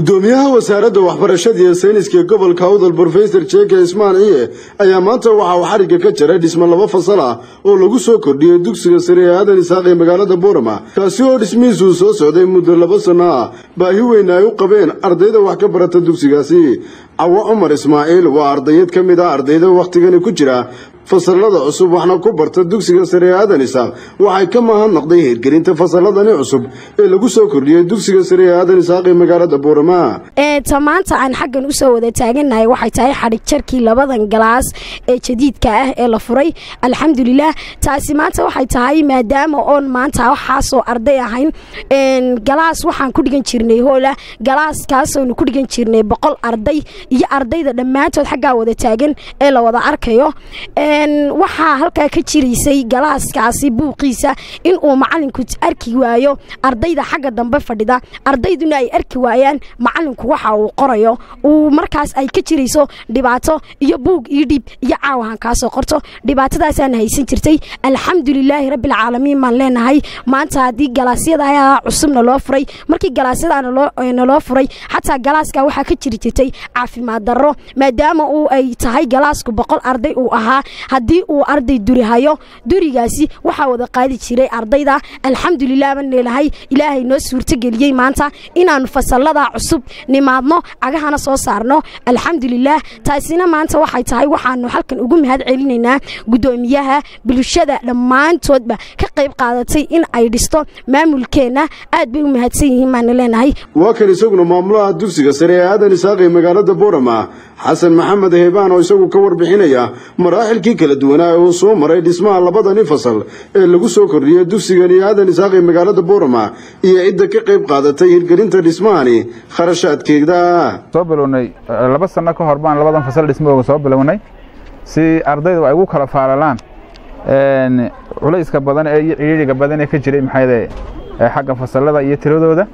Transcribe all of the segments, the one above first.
gudoomiyaha wasaaradda waxbarashada iyo sayniska gobolka Awdal Professor Cheeke Ismaaciil ayaa maanta waxa uu xariga ka jaray dhismo laba fasal ah oo lagu soo kordhiyay dugsiga sare ee Aadan Isaaq ee magaalada Boorama kaasi oo dhismihiisu soo socday muddo 2 sano ah baahi weyn ay u qabeen ardayda wax ka barata dugsigaasi Awa Umar Ismaaciil waa ardayad kamid ah ardayda waqtigan ku jira fasalada cusub waxna ku barta dugsiga sare ee Aadan Isaaq waxay ka mahadnaqday hirgelinta fasaladani cusub ee lagu soo kordhiyay dugsiga sare ee Aadan Isaaq ee magaalada Boorama maanta aan xaggan u soo wada taaganahay waxay tahay xarig jarkii labadan galaas ee jadiidka ah ee la furay alxamdulillah taasi maanta waxay tahay maadaama oon maanta waxa soo arday ahayn galaas waxaan ku dhigan jirnay hoola galaaskaas oo ku dhigan jirnay 100 arday iyo ardayda dhamaantood xagga wada taagan ee la wada arkayo waxa halka ka jirisay galaaskaasi buuqiisa in uu macalinku arki waayo ardayda xagga dambe fadhida ardayduna ay arki waayaan macalinku waxa uu qorayo uu markaas ay ka jirayso dhibaato iyo buug iyo dib iyo caawahan ka soo qorto dhibaatadaas aan haysan jirtay alxamdulillah rabbil caalamiin maan leenahay maanta hadii galaasyada ayaa cusubna loo furay markii galaasyada loo furay xataa galaaska waxa ka jiri jirtay caafimaad darro maadaama uu ay tahay galaasku 100 arday uu ahaa hadii uu arday duri hayo durigaasi waxa wada qaadi jiray ardayda alxamdulillah baan leeyahay ilaahay noo suurta galiyay maanta inaan fasalada cusub nimaadno agahana soo saarno alxamdulillah taasina maanta waxay tahay waxaanu halkan ugu mahad celinaynaa gudoomiyaha bulshada dhamaantoodba ka qayb qaadatay in ay dhisto maamulkeena aad bay u mahadsan yihiin maan leenahay waa kan isaguna maamulaha dugsiga sare ee Aadan Isaaq ee magaalada Boorama Xasan Maxamed Heebaan oo isagu ka warbixinaya maraaxilkii kala duwan oo soo maray dhismaha labadani fasal ee lagu soo kordhiyay dugsiga Aadan Isaaq ee magaalada Boorama iyo cidda ka qayb qaadatay hirgelinta dhismahani kharashaadkeeda soo bilownay 2 sano ka hor baan labadan fasal dhismooga soo bilownay si ardaydu ay ugu kala faalalaan culayska badan ee ciidiga badan ee ka jiray maxay xagga fasalada iyo tiradooda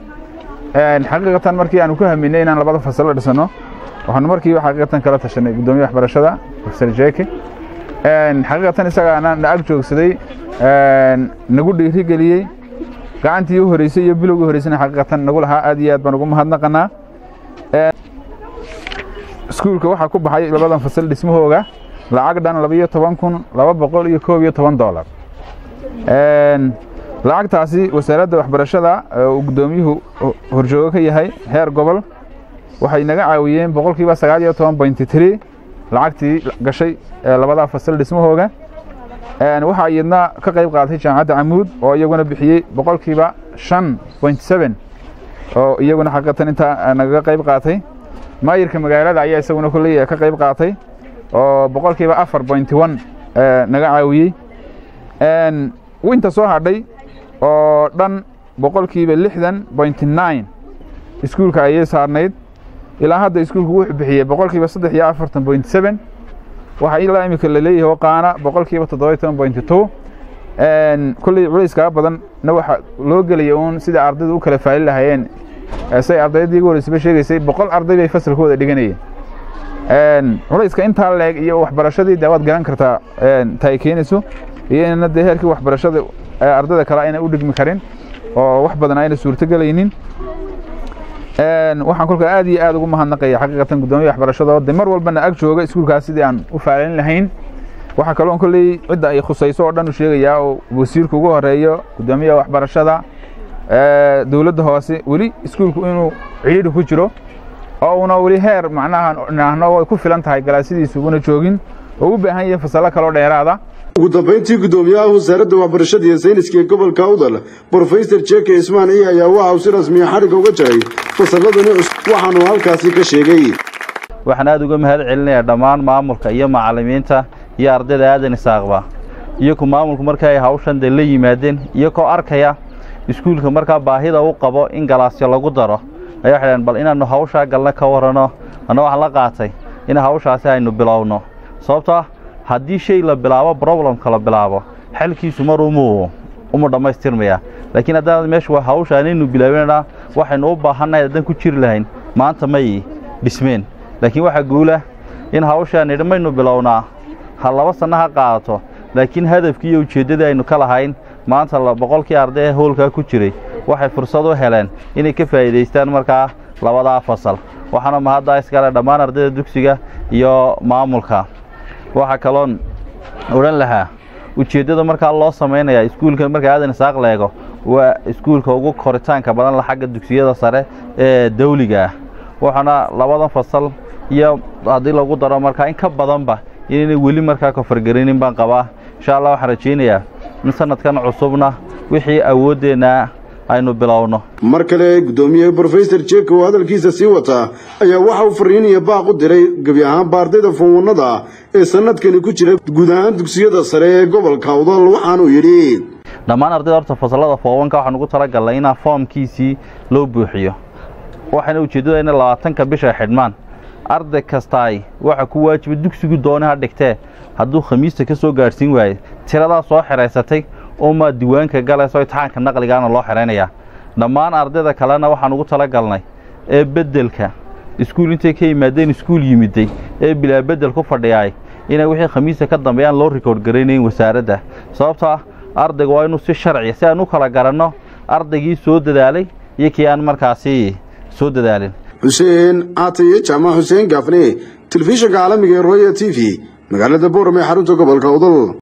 xaqiiqatan markii aan ku haminay inaan labada fasal dhisano waxaan markii xaqiiqatan kala tashanay gudoomiyaha waxbarashada Professor Cheeke xaqiiqatan isaga aan ag joogsaday nagu dhiirigeliyay gacantii u horeysay iyo bilowgii horeysay xaqiiqatan nagu lahaa aad iyo aad baan ugu mahadnaqanaa iskuulka waxa ku baxay labadan fasal dhismahooga lacag dhan $12,211 lacagtaasi wasaaradda waxbarashada oo gudoomiyuhu horjooga ka yahay heer gobol waxay naga caawiyeen 9.3% lacagtii gashay labada fasal dhismahooga waxa iyadna ka qayb qaadatay jaamacadda Amuud oo iyaguna bixiyay 5.7% oo iyaguna xaqiiqatan inta naga qayb qaatay maayirka magaalada ayaa isaguna kulay ka qayb qaatay oo 4.1% naga caawiyay winta soo hadhay oo dhan 60.9% iskuulka ayay saarneyd ilaa hadda iskuulku wuxuu bixiyay 3.47% waxa ilaa imika la leeyahay qaana 7.2% kulli culayska badan waxa loo galiyay uun sida ardaydu u kala faali lahaayeen say ardaydii ugu horeysay sheegaysay 100 arday bay fasalkooda dhiganayeen culayska inta leeg iyo waxbarashadii daawad garan kartaa tay keenayso iyo in heerkii waxbarashada ardayda kale ayna u dhigmi karin oo wax badan ayna suurta galaynin waxaan kulka aad iyo aad ugu mahadnaqayaa xaqiiqatan gudoomiyaha waxbarashada oo mar walbana ag jooga iskuulkaas sidii aan u faalin lahayn waxa kale oo kulay cidda ay khusayso oo dhan u sheegaya oo wasiirku ugu horeeyo gudoomiyaha waxbarashada dawladda hoose wali iskuulku inuu ciido ku jiro oo una wali heer macnaha way ku filan tahay galaasidiisu una joogin oo u baahan yahay fasalo kale oo dheeraada ugu dambeyntii gudoomiyaha wasaaradda waxbarashada iyo sayniska gobolka Awdal Professor Cheeke Ismaaciil ayaa waxa uu si rasmi ah xariga uga jaray fasaladani waxaanu halkaasi ka sheegay waxaan aad uga mahad celinayaa dhammaan maamulka iyo macallimiinta iyo ardayda Aadan Isaaqba iyo ku maamulku markay ay hawshan la yimaadeen iyo ko arkaya iskuulka marka baahida uu qabo in galaasyo lagu daro ayaa xidhan bal inaanu hawsha galna ka warano ana wax la qaatay in hawshaasi aynu bilowno sababtoo haddii shay la bilaabo problem kala bilaabo xalkiisu maruumo uma dhamaystirmaya laakiin haddii meesha waa hawshaan inuu bilaabana waxaynu u baahanahay hadan ku jiri lahayn maanta may dhismeen laakiin waxa guula in hawshaan idmaynu bilownaa hal 2 sano ha qaato laakiin hadafkii iyo ujeedada aynu ka lahayn maanta 100 arday hoolka ku jiray waxay fursad u heleen inay ka faa'iideystaan markaa labadaa fasal waxaana mahadda iskale dhammaan ardayda dugsiga iyo maamulka waxa kaloon odhan lahaa ujeeddada markaa loo sameynaya iskuulka marka aadan isaaq leego waa iskuulka ugu koritaanka badan la xagga dugsiyada sare ee dawliga ah waxaana labadan fasal iyo haddii lagu daro markaa in ka badanba inay weli markaa ka fargarinin baan qabaa insha Allah waxaan rajaynayaa in sanadkan cusubna wixii awoodeena aynu bilowno mar kale gudoomiyaha Professor Jake oo hadalkiisa sii wata ayaa waxa uu fariinaya baaq u diray gabi ahaan ardayda foonada ee sanadkan ku jira guud ahaan dugsiyada sare ee gobolka Awdal waxaan uu yiri dhammaan ardayda horta fasalada foowanka waxaan ugu talagalnay in foomkiisii loo buuxiyo waxaana ujeedada in 20ka bisha xidmaan arday kastaay waxa ku waajib dugsigu doonaha dhigtay hadduu khamiista ka soo gaarsiin waayay tirada soo xireysatay oo ma diiwaanka galayso imtixaanka naqligaana loo xireynaya dhammaan ardayda kalena waxaan ugu talagalnay ee bedelka iskuul intay ka yimaadeen iskuul yimiday ee bilaa bedel ku fadhiyay inay wixii khamiista ka dambeeyaan loo record gareynayn wasaaradda sababta ardaygu waa inuu si sharci si aan u kala garanno ardaygii soo dadaalay iyo kii aan markaasi soo dadaalin Hussein Atiye Jama Hussein Gafne telefishinka caalamiga ee Royal TV magaalada Boorame xarunta gobolka Awdal